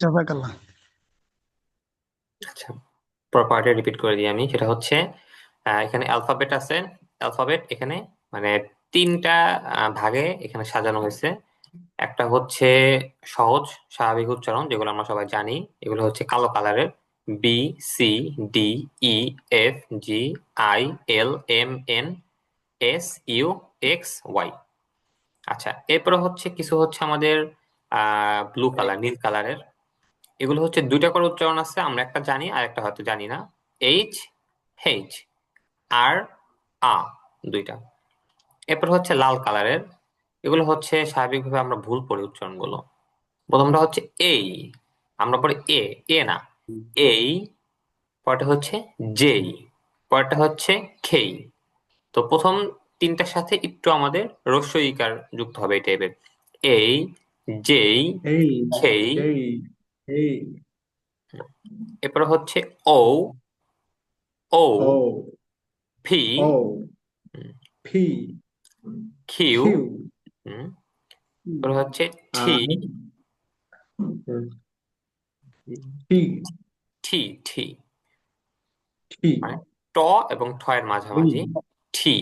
জাযাকাল্লাহ। আচ্ছা, property repeat করে দিই আমি। সেটা হচ্ছে এখানে অ্যালফাবেট আছে। অ্যালফাবেট এখানে মানে তিনটা ভাগে এখানে সাজানো হয়েছে। একটা হচ্ছে সহজ স্বাভাবিক উচ্চারণ, যেগুলো আমরা সবাই জানি। এগুলো হচ্ছে কালো কালারের: B, C, D, E, F, G, I, L, M, N, S, U, X, Y. আচ্ছা, এরপরে হচ্ছে কিছু হচ্ছে আমাদের ব্লু কালার, নীল কালারের। এগুলো হচ্ছে দুইটা করে উচ্চারণ আছে, আমরা একটা জানি আর একটা হয়তো জানি না। এইচ, হেইচ, আর, আ, দুইটা। এরপর হচ্ছে লাল কালারের। এগুলো হচ্ছে স্বাভাবিকভাবে আমরা ভুল পড়ি উচ্চারণগুলো। প্রথমটা হচ্ছে এই, আমরা পড়ি এ, এ না, এই। পরেরটা হচ্ছে জেই, পরেরটা হচ্ছে খেই। তো প্রথম তিনটার সাথে একটু আমাদের রস্য ইকার যুক্ত হবে এই টাইপের: এই, যেই, এই খেই। এই এই এরপর হচ্ছে ও, ও, ও ফি, ও ফি কিউ, কিউ এরপর হচ্ছে ঠি, আর টি ঠি, ঠি, টি মানে ট এবং ঠ এর ভি মাঝামাঝি, ঠি।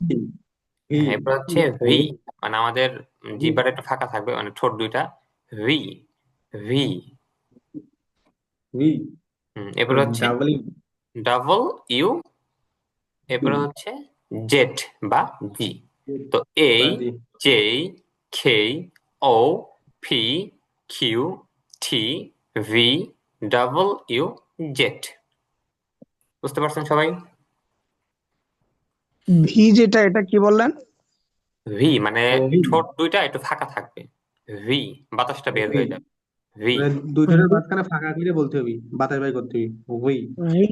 টি ভি হ্যাঁ, এরপর হচ্ছে ভি, মানে আমাদের ভি জিহ্বার একটু ফাঁকা থাকবে, মানে ঠোঁট দুইটা। V, V. ভি এরপর হচ্ছে ডাবল ডাবল ইউ। এরপর হচ্ছে জেড বা জি। তো এই, বাজি J, K, O, P, Q, T, V, double you, Z. বুঝতে পারছেন সবাই? ভি যেটা, এটা কি বললেন? ভি মানে ভি ঠোঁট দুইটা একটু ফাঁকা থাকবে। ভি, বাতাসটা বের ভি হয়ে যাবে। ভি। মানে দুই জনের মাঝখানে ফাঁকা করে বলতে হবে, বাতাস বাই করতে হবে। V V.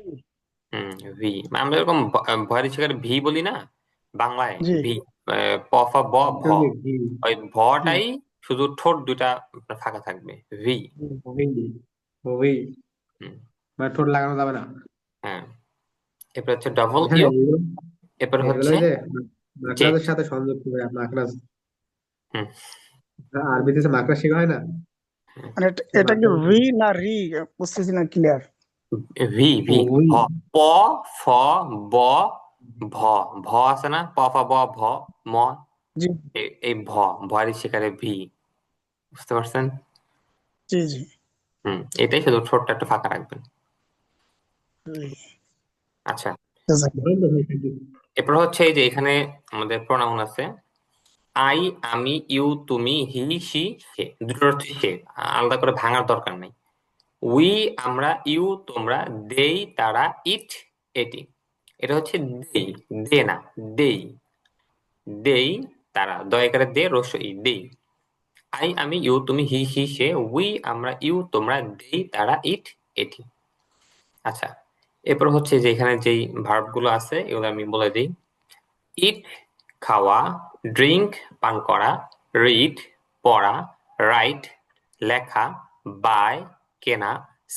হম, ভি মানে আমরা এরকম ভয়ের শিকারে ভি বলি না বাংলায়। জি। ভি, প, ফ, ব, ভ। ভি ওই ভটাই শুধু ঠোঁট দুইটা আপনার ফাঁকা থাকবে। ভি। ভি ভি হুম, মানে ঠোঁট লাগানো যাবে না। হ্যাঁ। এরপর হচ্ছে ডবল হ্যাঁ ইউ। এগুলো এরপর হচ্ছে এগুলোই যে জেড। মাকড়াদের সাথে সংযুক্ত হয় মাকড়াস। হুম, আরবিতে যে মাকড়া শেখা হয় না, মানে এটা সেই এটা কি মাকড়া। রি না রি? বুঝতেছি না ক্লিয়ার। ভি, ভি, ভি ভ, প, ফ, ব, ভ। ভ আছে না, প, ফ, ব, ভ, ম। জি এই ভয়ের শিকারে ভি। বুঝতে পারছেন? জি জি। এটাই, শুধু ঠোঁটটা একটু ফাঁকা রাখবেন। রি। আচ্ছা, জাযাকাল্লাহ। বলেন তো ভাই, thank you। এরপর হচ্ছে এই যে এখানে আমাদের প্রোনাউন আছে: আই, আমি, ইউ, তুমি, হি, সি, সে। দুটোর হচ্ছে সে, আলাদা করে ভাঙার দরকার নেই। উই, আমরা, ইউ, তোমরা, দেই, তারা, ইট, এটি। এটা হচ্ছে দেই, দে না, দেই। দেই, তারা, দয়াকারে দে, রস্য ই, দেই। আই, আমি, ইউ, তুমি, হি, সি, সে। উই, আমরা, ইউ, তোমরা, দেই, তারা, ইট, এটি। আচ্ছা, এরপর হচ্ছে যে এখানে যেই ভার্ব গুলো আছে এগুলো আমি বলে দিই: ইট, খাওয়া; ড্রিঙ্ক, পান করা; রিড, পড়া; রাইট, লেখা; বাই, কেনা;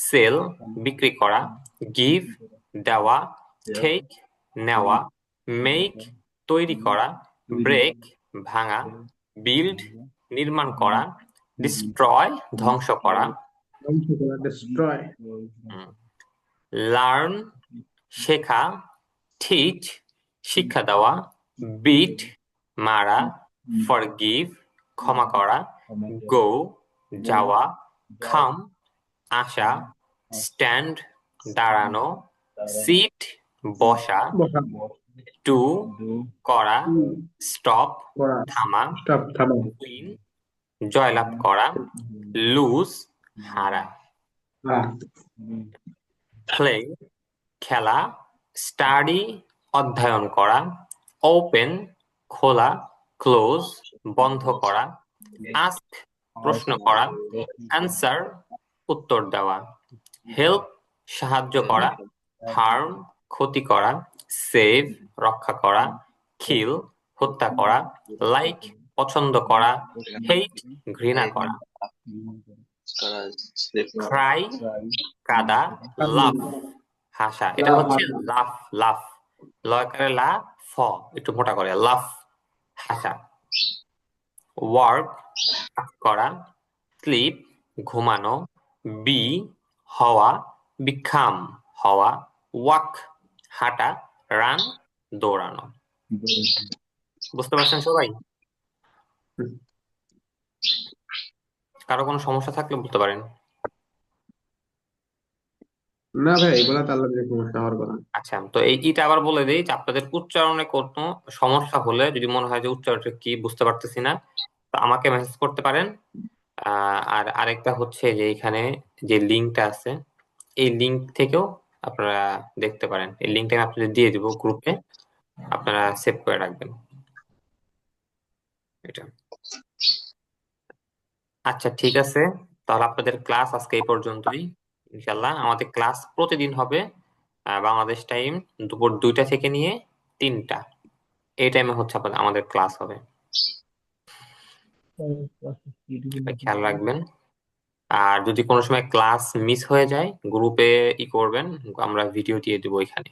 সেল, বিক্রি করা; গিভ, দেওয়া; টেক, নেওয়া; মেক, তৈরি করা; ব্রেক, ভাঙা; বিল্ড, নির্মাণ করা; ডিস্ট্রয়, ধ্বংস করা; Destroy লার্ন, শেখা; টিচ, শিক্ষা দেওয়া; বিট, মারা; ফরগিভ, ক্ষমা করা; গো, যাওয়া; খাম, আসা; স্ট্যান্ড, দাঁড়ানো; সিট, বসা; বসা ডু, করা; হুম, স্টপ, করা থামা; স্টপ থামা উইন, জয়লাভ করা; লুজ, হারা; আহ প্লে, খেলা; স্টাডি, অধ্যয়ন করা; ওপেন, খোলা; ক্লোজ, বন্ধ করা; আস্ক, প্রশ্ন করা; অ্যান্সার, উত্তর দেওয়া; হেল্প, সাহায্য করা; হার্ম, ক্ষতি করা; সেভ, রক্ষা করা; কিল, হত্যা করা; লাইক, পছন্দ করা; হেট, ঘৃণা করা; ক্রাই, কাদা; লাফ, হাসা। এটা হচ্ছে লাফ, লাফ, লয়কারে লা, ফ একটু মোটা করে, লাফ, হাসা। ওয়ার্ক, কাজ করা; স্লিপ, ঘুমানো; বি হওয়া, বিকাম হওয়া, ওয়াক হাঁটা, রান দৌড়ানো। বুঝতে পারছেন সবাই? কারো কোনো সমস্যা থাকলে বলতে পারেন। না ভাই, এগুলা তো আল্লাহ দিলে সমস্যা হওয়ার কথা। আচ্ছা, তো এইটা আবার বলে দিই যে আপনাদের উচ্চারণে কোনো সমস্যা হলে, যদি মনে হয় যে উচ্চারণটা কি বুঝতে পারতেছি না, তো আমাকে মেসেজ করতে পারেন। আর আরেকটা হচ্ছে যে এখানে যে লিঙ্কটা আছে, এই লিঙ্ক থেকেও আপনারা দেখতে পারেন। এই লিঙ্কটা আমি আপনাদের দিয়ে দিব গ্রুপে, আপনারা সেভ করে রাখবেন এটা। আচ্ছা ঠিক আছে, তাহলে আপনাদের ক্লাস আজকে এই পর্যন্তই। ইনশাল্লাহ আমাদের ক্লাস প্রতিদিন হবে বাংলাদেশ টাইম দুপুর 2টা থেকে নিয়ে 3টা, এই টাইমে হচ্ছে আমাদের ক্লাস হবে। এটা খেয়াল রাখবেন। আর যদি কোনো সময় ক্লাস মিস হয়ে যায়, গ্রুপে করবেন, আমরা ভিডিও দিয়ে দিব এখানে।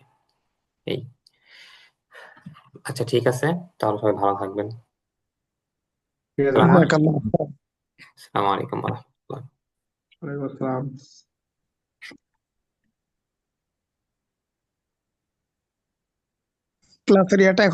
এই, আচ্ছা ঠিক আছে, তাহলে সবাই ভালো থাকবেন। ঠিক আছে আসসালামু ভাই। জাযাকাল্লাহ। আসসালামু আলাইকুম ওয়া রাহমাতুল্লাহ। ওয়ালাইকুম আসসালাম। ক্লাসের ইয়াটা এখন